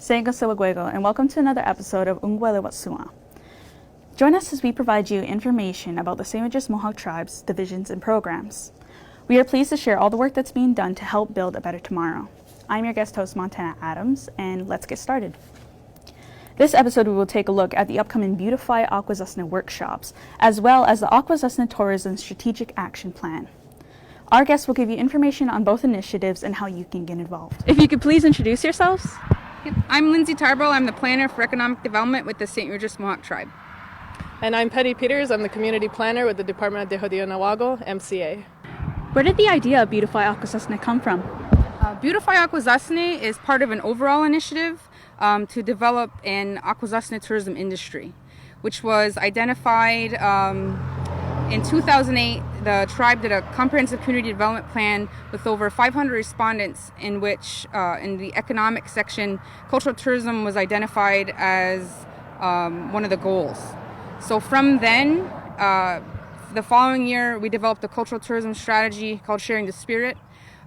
Senga Silagwego, and welcome to another episode of Onkwariwa'shòn. Join us as we provide you information about the St. Regis Mohawk Tribe's divisions and programs. We are pleased to share all the work that's being done to help build a better tomorrow. I'm your guest host, Montana Adams, and let's get started. This episode, we will take a look at the upcoming Beautify Akwesasne workshops, as well as the Akwesasne Tourism Strategic Action Plan. Our guests will give you information on both initiatives and how you can get involved. If you could please introduce yourselves. I'm Lindsay Tarbell. I'm the planner for economic development with the St. Regis Mohawk Tribe. And I'm Penny Peters. I'm the community planner with the Department of Dehodionawago, MCA. Where did the idea of Beautify Akwesasne come from? Beautify Akwesasne is part of an overall initiative to develop an Akwesasne tourism industry, which was identified in 2008. The tribe did a comprehensive community development plan with over 500 respondents, in which, in the economic section, cultural tourism was identified as one of the goals. So from then, the following year, we developed a cultural tourism strategy called Sharing the Spirit.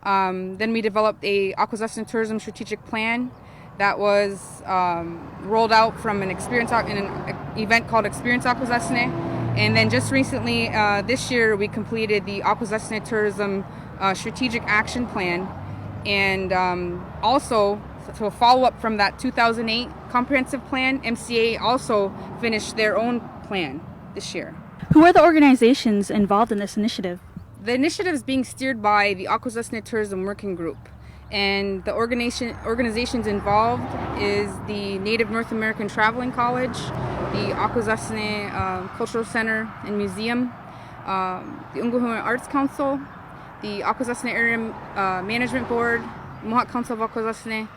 Then we developed a Akwesasne tourism strategic plan that was rolled out from an event called Experience Akwesasne. And then just recently, this year, we completed the Akwesasne Tourism Strategic Action Plan. And also, to a follow-up from that 2008 comprehensive plan, MCA also finished their own plan this year. Who are the organizations involved in this initiative? The initiative is being steered by the Akwesasne Tourism Working Group. And the organizations involved is the Native North American Traveling College, the Akwesasne Cultural Center and Museum, the Unguhuna Arts Council, the Akwesasne Area Management Board, Mohawk Council of Akwesasne,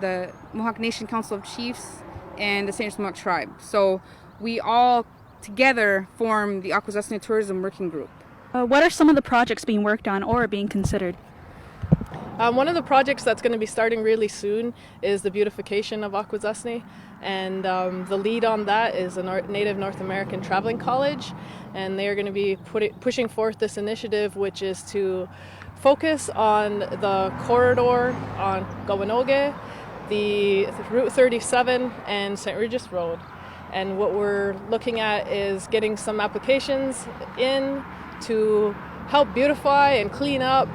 the Mohawk Nation Council of Chiefs, and the St. Regis Mohawk Tribe. So we all together form the Akwesasne Tourism Working Group. What are some of the projects being worked on or being considered? One of the projects that's going to be starting really soon is the beautification of Akwesasne, and the lead on that is a Native North American Traveling College, and they are going to be pushing forth this initiative, which is to focus on the corridor on Gawanoge, the Route 37, and St. Regis Road. And what we're looking at is getting some applications in to help beautify and clean up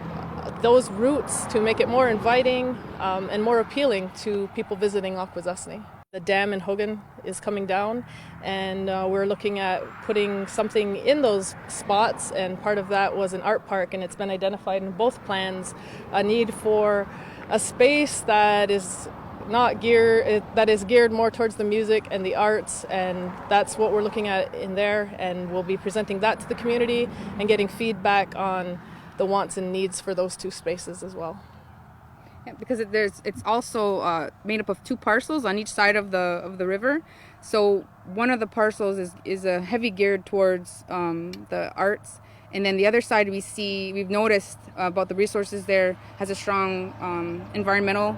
those routes to make it more inviting and more appealing to people visiting Akwesasne. The dam in Hogan is coming down, and we're looking at putting something in those spots, and part of that was an art park, and it's been identified in both plans a need for a space that is geared more towards the music and the arts, and that's what we're looking at in there, and we'll be presenting that to the community and getting feedback on the wants and needs for those two spaces as well. Yeah, because it's also made up of two parcels on each side of the river. So one of the parcels is a heavy geared towards the arts, and then the other side we've noticed about the resources there has a strong environmental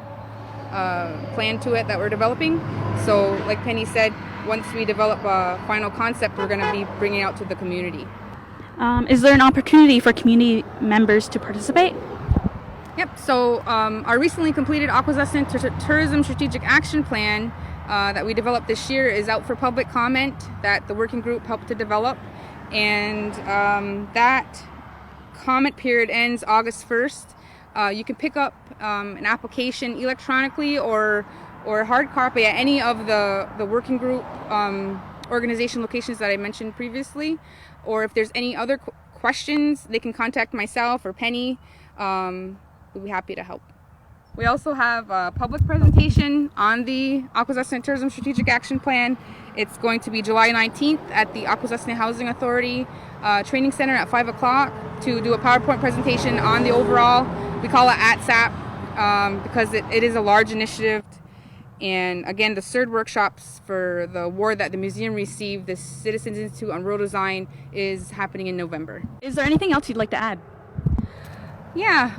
plan to it that we're developing. So like Penny said, once we develop a final concept, we're going to be bringing it out to the community. Is there an opportunity for community members to participate? Yep, so our recently completed Akwesasne Tourism Strategic Action Plan that we developed this year is out for public comment that the working group helped to develop. And that comment period ends August 1st. You can pick up an application electronically or hard copy at any of the working group organization locations that I mentioned previously. Or if there's any other questions, they can contact myself or Penny. We'll be happy to help. We also have a public presentation on the Akwesasne Tourism Strategic Action Plan. It's going to be July 19th at the Akwesasne Housing Authority Training Center at 5 o'clock to do a PowerPoint presentation on the overall. We call it ATSAP because it is a large initiative. And again, the third workshops for the award that the museum received, the Citizens Institute on Rural Design, is happening in November. Is there anything else you'd like to add? Yeah,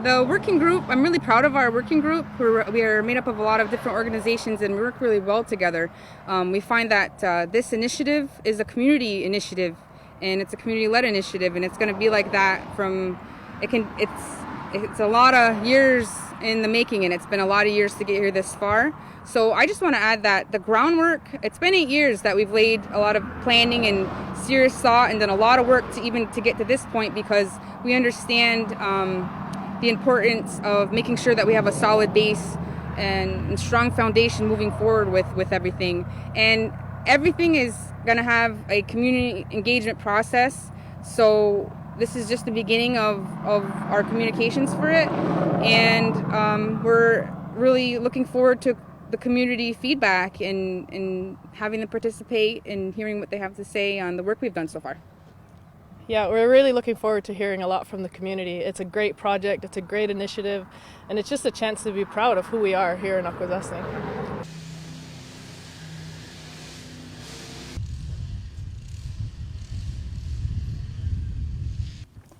the working group, I'm really proud of our working group. We are made up of a lot of different organizations and we work really well together. We find that this initiative is a community initiative, and it's a community-led initiative, and it's going to be like that from, it's a lot of years in the making, and it's been a lot of years to get here this far. So I just want to add that the groundwork, it's been 8 years that we've laid a lot of planning and serious thought and done a lot of work to get to this point, because we understand the importance of making sure that we have a solid base and strong foundation moving forward with everything. And everything is going to have a community engagement process. So this is just the beginning of our communications for it. And we're really looking forward to the community feedback and having them participate and hearing what they have to say on the work we've done so far. Yeah, we're really looking forward to hearing a lot from the community. It's a great project, it's a great initiative, and it's just a chance to be proud of who we are here in Akwesasne.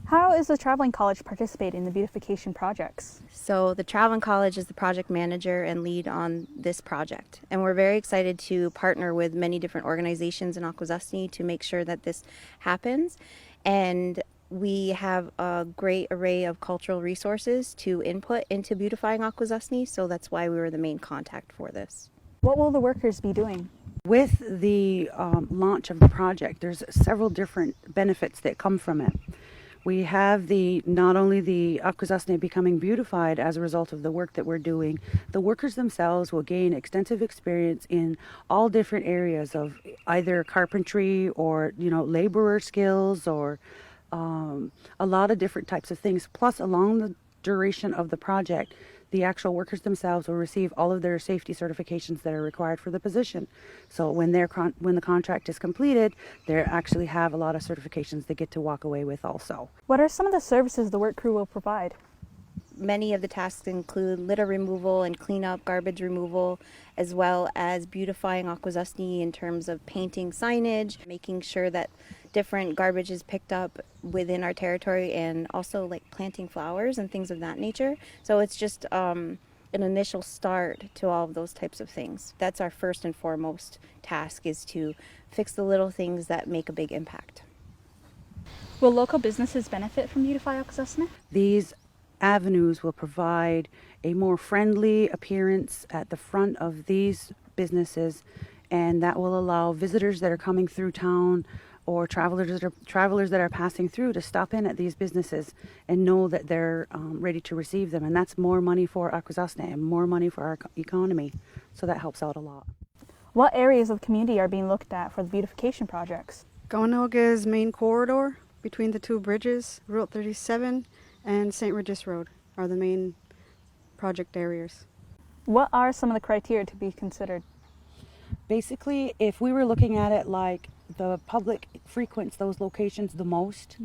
How is the Traveling College participating in the beautification projects? So the Traveling College is the project manager and lead on this project. And we're very excited to partner with many different organizations in Akwesasne to make sure that this happens. And we have a great array of cultural resources to input into beautifying Akwesasne, so that's why we were the main contact for this. What will the workers be doing? With the launch of the project, there's several different benefits that come from it. We have not only the Akwesasne becoming beautified as a result of the work that we're doing, the workers themselves will gain extensive experience in all different areas of either carpentry or, laborer skills or a lot of different types of things. Plus, along the duration of the project, the actual workers themselves will receive all of their safety certifications that are required for the position. So when the contract is completed, they actually have a lot of certifications they get to walk away with also. What are some of the services the work crew will provide? Many of the tasks include litter removal and cleanup, garbage removal, as well as beautifying Akwesasne in terms of painting signage, making sure that different garbage is picked up within our territory, and also like planting flowers and things of that nature. So it's just an initial start to all of those types of things. That's our first and foremost task, is to fix the little things that make a big impact. Will local businesses benefit from Beautify Akwesasne? These avenues will provide a more friendly appearance at the front of these businesses, and that will allow visitors that are coming through town or travelers that are passing through to stop in at these businesses and know that they're ready to receive them. And that's more money for Akwesasne and more money for our economy. So that helps out a lot. What areas of the community are being looked at for the beautification projects? Gawanoga's main corridor between the two bridges, Route 37 and St. Regis Road, are the main project areas. What are some of the criteria to be considered? Basically, if we were looking at it like the public frequents those locations the most,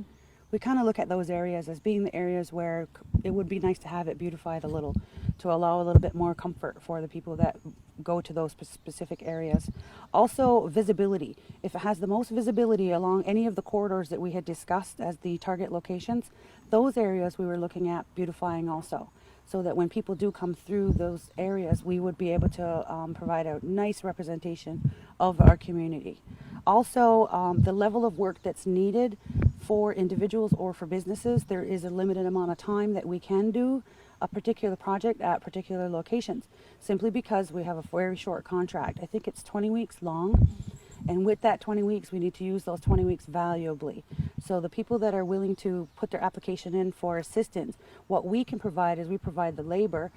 we kind of look at those areas as being the areas where it would be nice to have it beautified a little, to allow a little bit more comfort for the people that go to those specific areas. Also, visibility. If it has the most visibility along any of the corridors that we had discussed as the target locations, those areas we were looking at beautifying also, so that when people do come through those areas, we would be able to provide a nice representation of our community. Also, the level of work that's needed for individuals or for businesses, there is a limited amount of time that we can do a particular project at particular locations, simply because we have a very short contract. I think it's 20 weeks long, and with that 20 weeks, we need to use those 20 weeks valuably. So the people that are willing to put their application in for assistance, what we can provide is we provide the labor,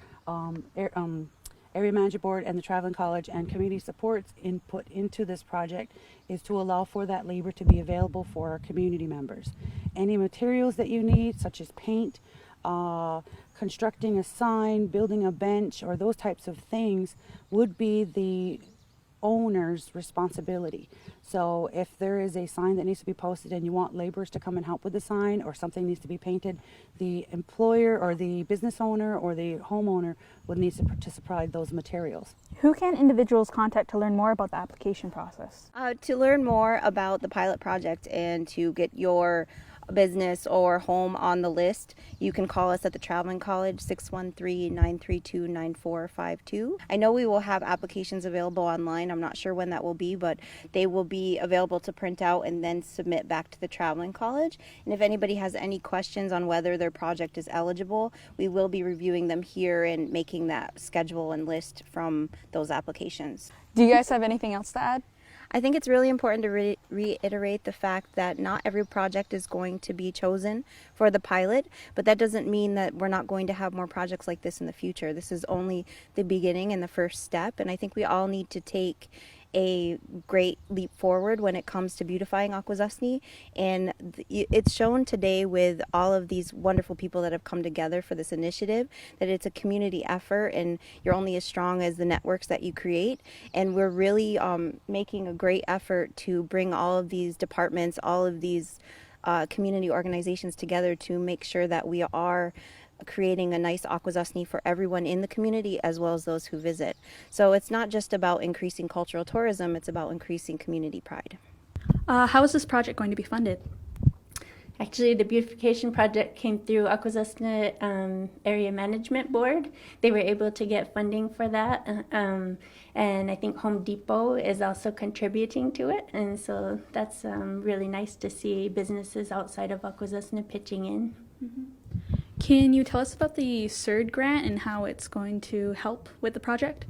Area Manager Board and the Traveling College and community supports input into this project is to allow for that labor to be available for our community members. Any materials that you need, such as paint, constructing a sign, building a bench, or those types of things, would be the owner's responsibility. So if there is a sign that needs to be posted and you want laborers to come and help with the sign, or something needs to be painted, the employer or the business owner or the homeowner would need to supply those materials. Who can individuals contact to learn more about the application process? To learn more about the pilot project and to get your business or home on the list, you can call us at the Traveling College, 613-932-9452. I know we will have applications available online. I'm not sure when that will be, but they will be available to print out and then submit back to the Traveling College. And if anybody has any questions on whether their project is eligible, we will be reviewing them here and making that schedule and list from those applications. Do you guys have anything else to add? I think it's really important to reiterate the fact that not every project is going to be chosen for the pilot, but that doesn't mean that we're not going to have more projects like this in the future. This is only the beginning and the first step, and I think we all need to take a great leap forward when it comes to beautifying Akwesasne, and it's shown today with all of these wonderful people that have come together for this initiative that it's a community effort, and you're only as strong as the networks that you create. And we're really making a great effort to bring all of these departments, all of these community organizations together to make sure that we are creating a nice Akwesasne for everyone in the community as well as those who visit. So it's not just about increasing cultural tourism, it's about increasing community pride. How is this project going to be funded? Actually, the beautification project came through Akwesasne Area Management Board. They were able to get funding for that, and I think Home Depot is also contributing to it, and so that's really nice to see businesses outside of Akwesasne pitching in. Mm-hmm. Can you tell us about the CERD grant and how it's going to help with the project?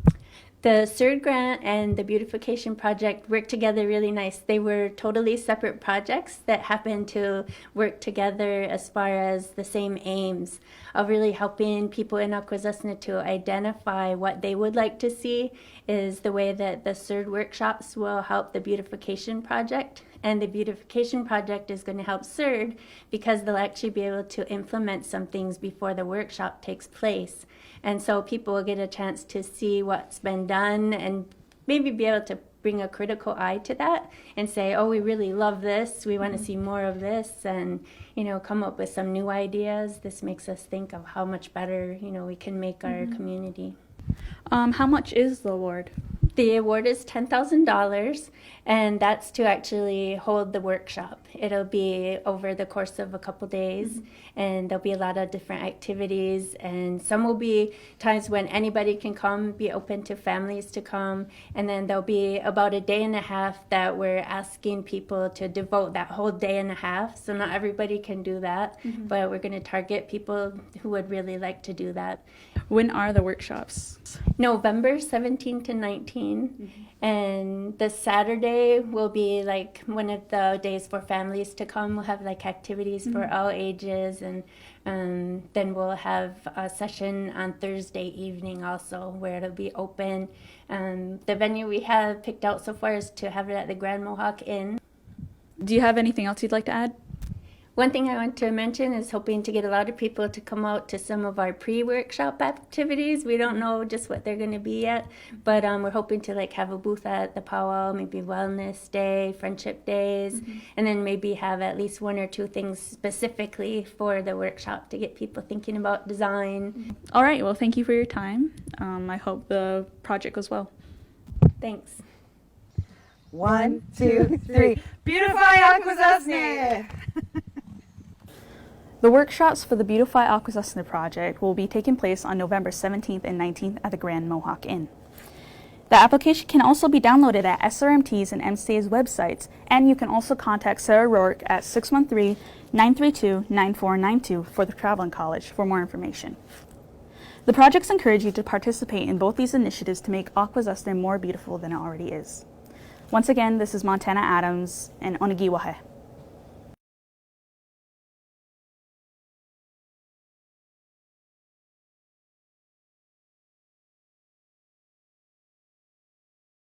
The CERD grant and the beautification project work together really nice. They were totally separate projects that happened to work together as far as the same aims of really helping people in Akwesasne to identify what they would like to see is the way that the CERD workshops will help the beautification project. And the beautification project is going to help CERD because they'll actually be able to implement some things before the workshop takes place. And so people will get a chance to see what's been done and maybe be able to bring a critical eye to that and say, oh, we really love this, we want to see more of this, and come up with some new ideas. This makes us think of how much better we can make our community. How much is the award? The award is $10,000, and that's to actually hold the workshop. It'll be over the course of a couple days, and there'll be a lot of different activities, and some will be times when anybody can come, be open to families to come, and then there'll be about a day and a half that we're asking people to devote that whole day and a half. So not everybody can do that, but we're going to target people who would really like to do that. When are the workshops? November 17 to 19, and the Saturday will be like one of the days for families to come. We'll have like activities for all ages, and then we'll have a session on Thursday evening also where it'll be open. The venue we have picked out so far is to have it at the Grand Mohawk Inn. Do you have anything else you'd like to add? One thing I want to mention is hoping to get a lot of people to come out to some of our pre-workshop activities. We don't know just what they're going to be yet, but we're hoping to have a booth at the powwow, maybe wellness day, friendship days, and then maybe have at least one or two things specifically for the workshop to get people thinking about design. All right, well, thank you for your time. I hope the project goes well. Thanks. 1, 2, 3. Beautify Akwesasne! The workshops for the Beautify Akwesasne project will be taking place on November 17th and 19th at the Grand Mohawk Inn. The application can also be downloaded at SRMT's and MSTA's websites, and you can also contact Sarah Rourke at 613-932-9492 for the Traveling College for more information. The projects encourage you to participate in both these initiatives to make Akwesasne more beautiful than it already is. Once again, this is Montana Adams and Onkwariwa'shòn.